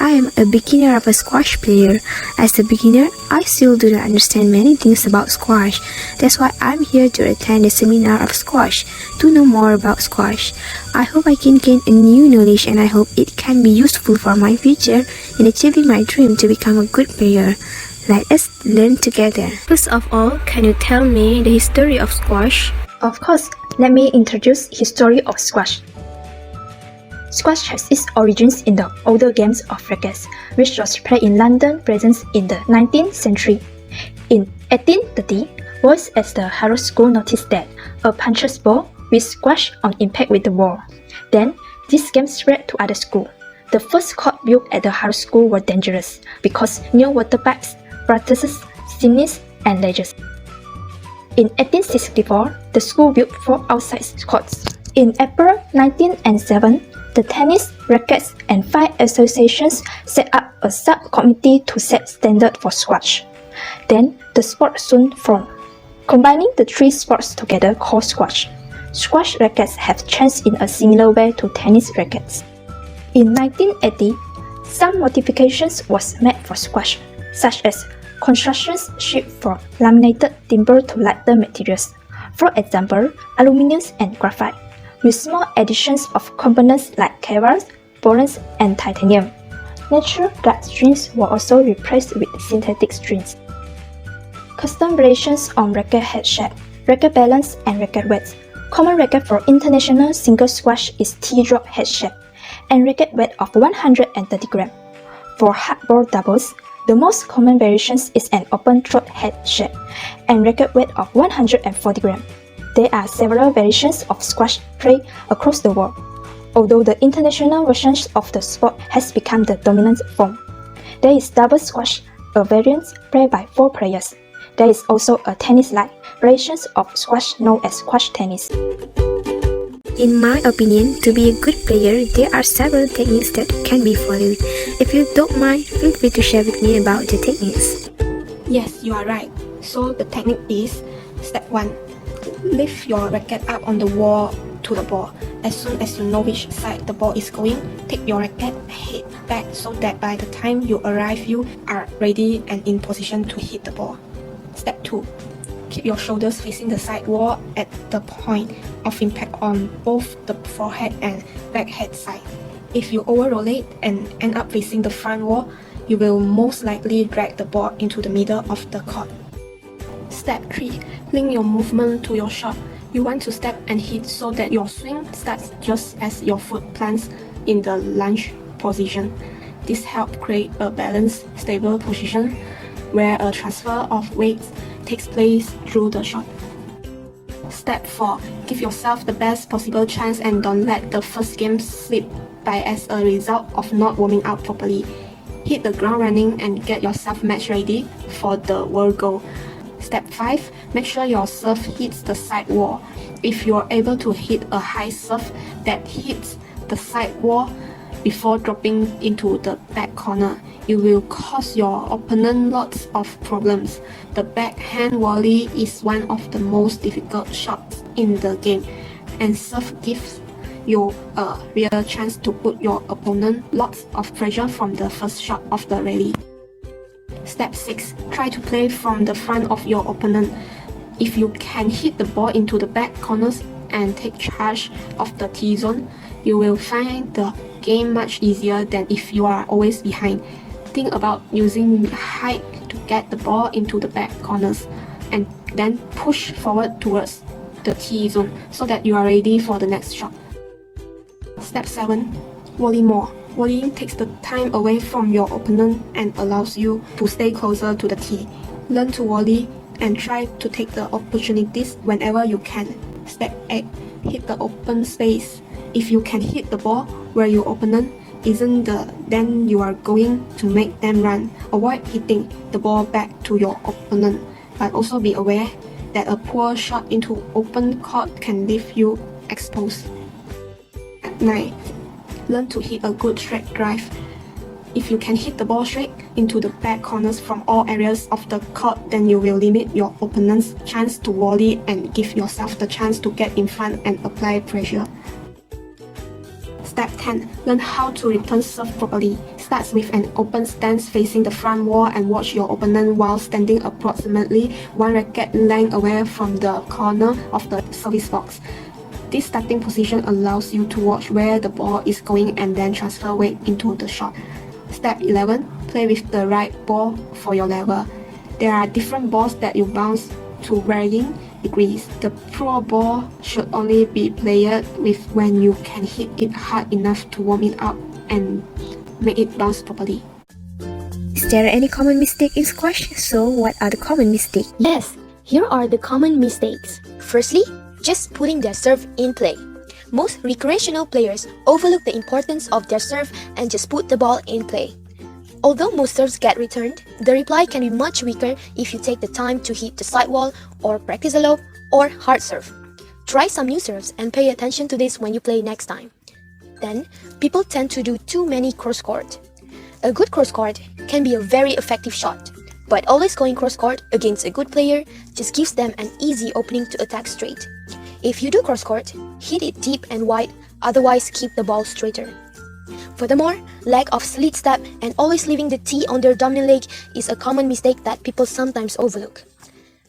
I am a beginner of a squash player. As a beginner, I still do not understand many things about squash. That's why I'm here to attend a seminar of squash to know more about squash. I hope I can gain a new knowledge and I hope it can be useful for my future in achieving my dream to become a good player. Let us learn together. First of all, can you tell me the history of squash? Of course, let me introduce history of squash. Squash has its origins in the older games of rackets, which was played in London presence in the 19th century. In 1830, boys at the Harrow School noticed that a puncher's ball with squash on impact with the wall. Then, this game spread to other schools. The first court built at the Harrow School were dangerous because near water pipes, practices, chimneys, and ledges. In 1864, the school built 4 outside courts. In April 1907, the tennis, rackets, and 5 associations set up a subcommittee to set standard for squash. Then, the sport soon formed, combining the 3 sports together called squash. Squash rackets have changed in a similar way to tennis rackets. In 1980, some modifications was made for squash, such as constructions shift from laminated timber to lighter materials, for example, aluminum and graphite, with small additions of components like cables, borax, and titanium. Natural glass strings were also replaced with synthetic strings. Custom variations on racket head shape, racket balance, and racket weight. Common racket for international single squash is T-drop head shape, and racket weight of 130 grams. For hardball doubles, the most common variations is an open throat head shape and racket weight of 140 grams. There are several variations of squash played across the world, although the international versions of the sport has become the dominant form. There is double squash, a variant played by 4 players. There is also a tennis-like variation of squash known as squash tennis. In my opinion, to be a good player, there are several techniques that can be followed. If you don't mind, feel free to share with me about the techniques. Yes, you are right. So the technique is step 1. Lift your racket up on the wall to the ball. As soon as you know which side the ball is going, take your racket head back so that by the time you arrive, you are ready and in position to hit the ball. Step 2. Keep your shoulders facing the side wall at the point of impact on both the forehead and back head side. If you over-rollate and end up facing the front wall, you will most likely drag the ball into the middle of the court. Step 3. Link your movement to your shot. You want to step and hit so that your swing starts just as your foot plants in the lunge position. This helps create a balanced, stable position where a transfer of weight takes place through the shot. Step 4. Give yourself the best possible chance and don't let the first game slip by as a result of not warming up properly. Hit the ground running and get yourself match ready for the world goal. Step 5. Make sure your serve hits the side wall. If you are able to hit a high serve that hits the side wall before dropping into the back corner, you will cause your opponent lots of problems. The backhand volley is one of the most difficult shots in the game, and serve gives you a real chance to put your opponent lots of pressure from the first shot of the rally. Step 6. Try to play from the front of your opponent. If you can hit the ball into the back corners and take charge of the T-zone, you will find the game much easier than if you are always behind. Think about using height to get the ball into the back corners and then push forward towards the T-zone so that you are ready for the next shot. Step 7. Volley more. Volleying takes the time away from your opponent and allows you to stay closer to the tee. Learn to volley and try to take the opportunities whenever you can. Step 8. Hit the open space. If you can hit the ball where your opponent isn't, then you are going to make them run. Avoid hitting the ball back to your opponent, but also be aware that a poor shot into open court can leave you exposed. At 9. Learn to hit a good straight drive. If you can hit the ball straight into the back corners from all areas of the court, then you will limit your opponent's chance to volley and give yourself the chance to get in front and apply pressure. Step 10. Learn how to return serve properly. Start with an open stance facing the front wall and watch your opponent while standing approximately one racket length away from the corner of the service box. This starting position allows you to watch where the ball is going and then transfer weight into the shot. Step 11. Play with the right ball for your level. There are different balls that you bounce to varying degrees. The pro ball should only be played with when you can hit it hard enough to warm it up and make it bounce properly. Is there any common mistake in squash? So what are the common mistakes? Yes, here are the common mistakes. Firstly, just putting their serve in play. Most recreational players overlook the importance of their serve and just put the ball in play. Although most serves get returned, the reply can be much weaker if you take the time to hit the sidewall or practice a low or hard serve. Try some new serves and pay attention to this when you play next time. Then, people tend to do too many cross court. A good cross court can be a very effective shot, but always going cross court against a good player just gives them an easy opening to attack straight. If you do cross court, hit it deep and wide, otherwise keep the ball straighter. Furthermore, lack of slit step and always leaving the tee on their dominant leg is a common mistake that people sometimes overlook.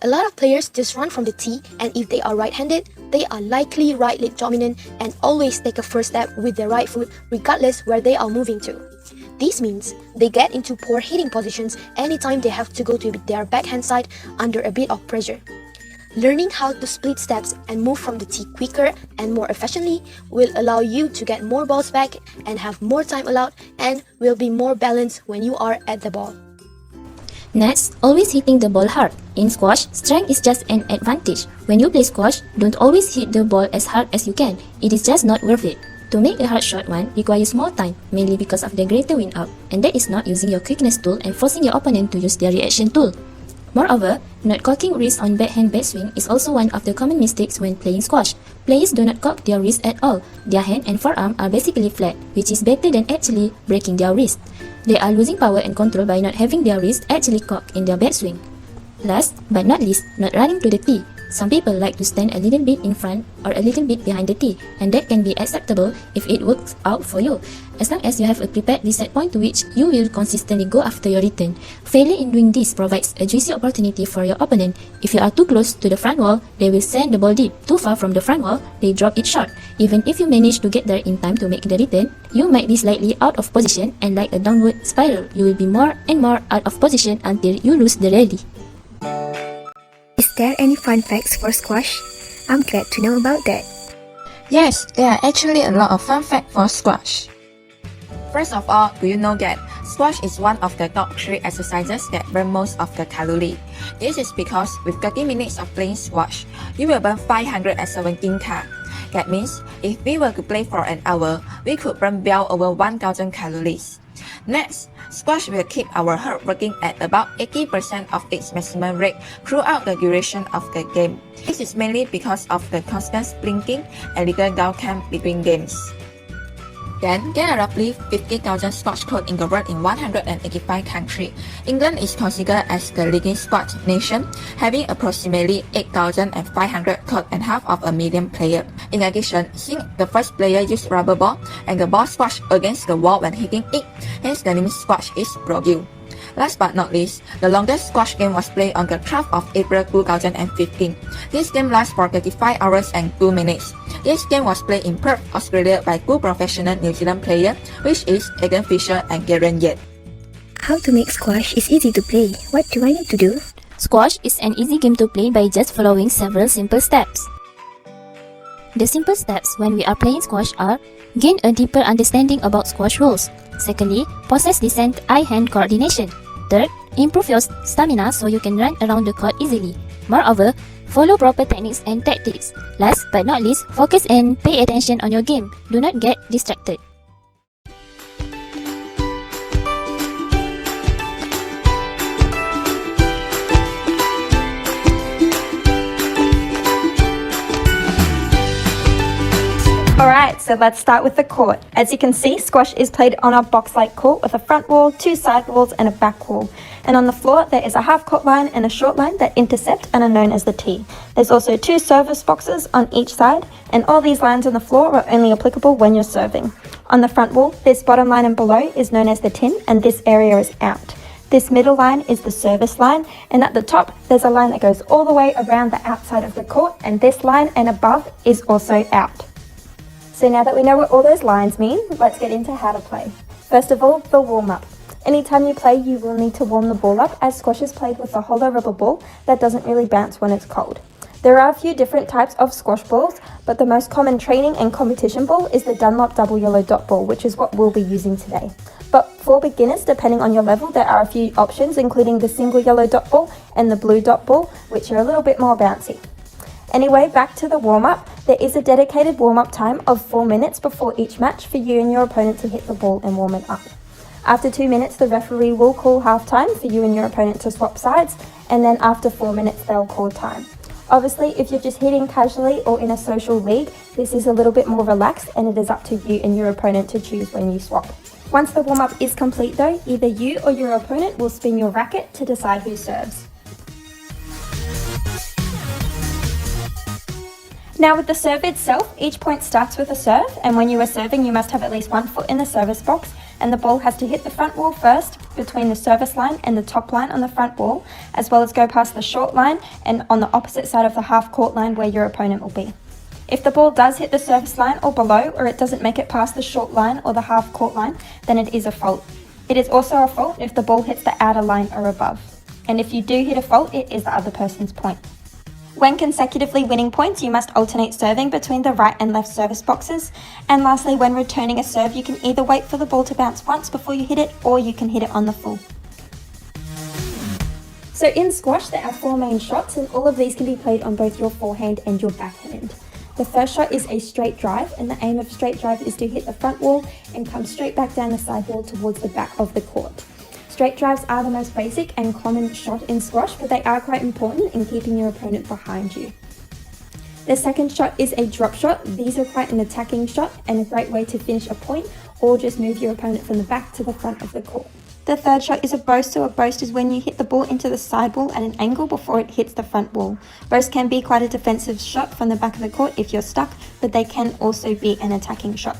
A lot of players just run from the tee, and if they are right-handed, they are likely right leg dominant and always take a first step with their right foot regardless where they are moving to. This means they get into poor hitting positions anytime they have to go to their backhand side under a bit of pressure. Learning how to split steps and move from the tee quicker and more efficiently will allow you to get more balls back and have more time allowed and will be more balanced when you are at the ball. Next, always hitting the ball hard. In squash, strength is just an advantage. When you play squash, don't always hit the ball as hard as you can. It is just not worth it. To make a hard shot one requires more time, mainly because of the greater wind up, and that is not using your quickness tool and forcing your opponent to use their reaction tool. Moreover, not cocking wrist on backhand backswing is also one of the common mistakes when playing squash. Players do not cock their wrist at all. Their hand and forearm are basically flat, which is better than actually breaking their wrist. They are losing power and control by not having their wrist actually cocked in their backswing. Last but not least, not running to the tee. Some people like to stand a little bit in front or a little bit behind the tee, and that can be acceptable if it works out for you, as long as you have a prepared reset point to which you will consistently go after your return. Failure in doing this provides a juicy opportunity for your opponent. If you are too close to the front wall, they will send the ball deep. Too far from the front wall, they drop it short. Even if you manage to get there in time to make the return, you might be slightly out of position, and like a downward spiral, you will be more and more out of position until you lose the rally. Is there any fun facts for squash? I'm glad to know about that. Yes, there are actually a lot of fun facts for squash. First of all, do you know that squash is one of the top 3 exercises that burn most of the calorie? This is because with 30 minutes of playing squash, you will burn 517 cal. That means if we were to play for an hour, we could burn well over 1000 calories. Next, squash will keep our heart working at about 80% of its maximum rate throughout the duration of the game. This is mainly because of the constant blinking and little downtime between games. Then, there are roughly 50,000 squash courts in the world in 185 countries. England is considered as the leading squash nation, having approximately 8,500 courts and half of a million players. In addition, since the first player used rubber ball and the ball squashed against the wall when hitting it, hence the name squash is produced. Last but not least, the longest squash game was played on the 12th of April 2015. This game lasts for 35 hours and 2 minutes. This game was played in Perth, Australia by 2 professional New Zealand players, which is Egan Fisher and Garen Yett. How to make squash is easy to play. What do I need to do? Squash is an easy game to play by just following several simple steps. The simple steps when we are playing squash are: gain a deeper understanding about squash rules. Secondly, possess decent eye-hand coordination. Third, improve your stamina so you can run around the court easily. Moreover, follow proper techniques and tactics. Last but not least, focus and pay attention on your game. Do not get distracted. Alright, so so let's start with the court. As you can see, squash is played on a box-like court with a front wall, 2 side walls and a back wall. And on the floor there is a half-court line and a short line that intercept and are known as the tee. There's also 2 service boxes on each side, and all these lines on the floor are only applicable when you're serving. On the front wall, this bottom line and below is known as the tin, and this area is out. This middle line is the service line, and at the top there's a line that goes all the way around the outside of the court, and this line and above is also out. So now that we know what all those lines mean, let's get into how to play. First of all, the warm-up. Anytime you play, you will need to warm the ball up, as squash is played with a hollow rubber ball that doesn't really bounce when it's cold. There are a few different types of squash balls, but the most common training and competition ball is the Dunlop double yellow dot ball, which is what we'll be using today. But for beginners, depending on your level, there are a few options, including the single yellow dot ball and the blue dot ball, which are a little bit more bouncy. Anyway, back to the warm-up. There is a dedicated warm-up time of 4 minutes before each match for you and your opponent to hit the ball and warm it up. After 2 minutes, the referee will call half-time for you and your opponent to swap sides, and then after 4 minutes, they'll call time. Obviously, if you're just hitting casually or in a social league, this is a little bit more relaxed, and it is up to you and your opponent to choose when you swap. Once the warm-up is complete though, either you or your opponent will spin your racket to decide who serves. Now with the serve itself, each point starts with a serve, and when you are serving you must have at least 1 foot in the service box, and the ball has to hit the front wall first, between the service line and the top line on the front wall, as well as go past the short line and on the opposite side of the half court line where your opponent will be. If the ball does hit the service line or below, or it doesn't make it past the short line or the half court line, then it is a fault. It is also a fault if the ball hits the outer line or above. And if you do hit a fault, it is the other person's point. When consecutively winning points, you must alternate serving between the right and left service boxes. And lastly, when returning a serve, you can either wait for the ball to bounce once before you hit it, or you can hit it on the full. So in squash, there are 4 main shots, and all of these can be played on both your forehand and your backhand. The first shot is a straight drive, and the aim of straight drive is to hit the front wall and come straight back down the side wall towards the back of the court. Straight drives are the most basic and common shot in squash, but they are quite important in keeping your opponent behind you. The second shot is a drop shot. These are quite an attacking shot and a great way to finish a point or just move your opponent from the back to the front of the court. The third shot is a boast. So a boast is when you hit the ball into the side wall at an angle before it hits the front wall. Boasts can be quite a defensive shot from the back of the court if you're stuck, but they can also be an attacking shot.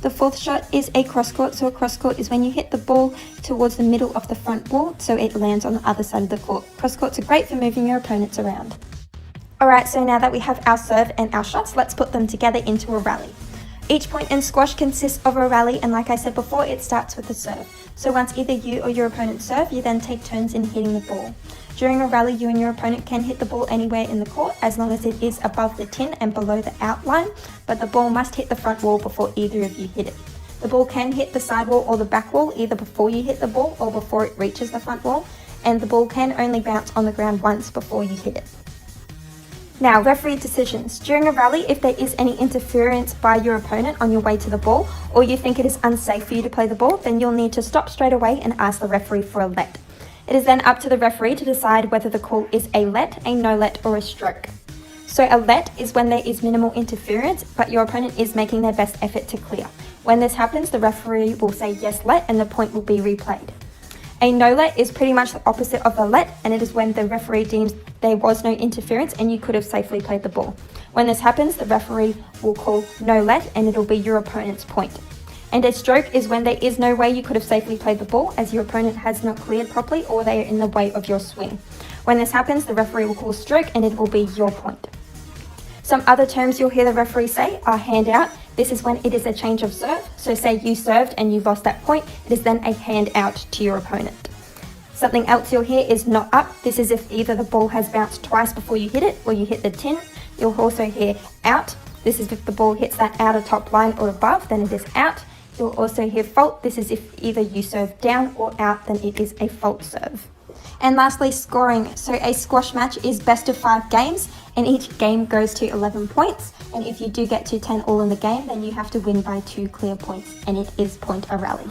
The fourth shot is a cross court. So a cross court is when you hit the ball towards the middle of the front wall so it lands on the other side of the court. Cross courts are great for moving your opponents around. Alright, so now that we have our serve and our shots, let's put them together into a rally. Each point in squash consists of a rally, and like I said before, it starts with a serve. So once either you or your opponent serve, you then take turns in hitting the ball. During a rally, you and your opponent can hit the ball anywhere in the court as long as it is above the tin and below the outline, but the ball must hit the front wall before either of you hit it. The ball can hit the side wall or the back wall either before you hit the ball or before it reaches the front wall, and the ball can only bounce on the ground once before you hit it. Now, referee decisions. During a rally, if there is any interference by your opponent on your way to the ball, or you think it is unsafe for you to play the ball, then you'll need to stop straight away and ask the referee for a let. It is then up to the referee to decide whether the call is a let, a no let, or a stroke. So a let is when there is minimal interference, but your opponent is making their best effort to clear. When this happens, the referee will say yes let, and the point will be replayed. A no let is pretty much the opposite of a let, and it is when the referee deems there was no interference and you could have safely played the ball. When this happens, the referee will call no let, and it'll be your opponent's point. And a stroke is when there is no way you could have safely played the ball, as your opponent has not cleared properly or they are in the way of your swing. When this happens, the referee will call stroke, and it will be your point. Some other terms you'll hear the referee say are hand out. This is when it is a change of serve. So say you served and you lost that point, it is then a hand out to your opponent. Something else you'll hear is not up. This is if either the ball has bounced twice before you hit it or you hit the tin. You'll also hear out. This is if the ball hits that outer top line or above, then it is out. You'll also hear fault. This is if either you serve down or out, then it is a fault serve. And lastly, scoring. So a squash match is best of 5 games, and each game goes to 11 points. And if you do get to 10 all in the game, then you have to win by 2 clear points, and it is point a rally.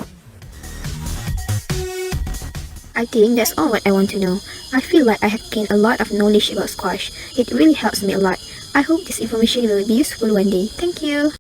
I think that's all what I want to know. I feel like I have gained a lot of knowledge about squash. It really helps me a lot. I hope this information will be useful one day. Thank you.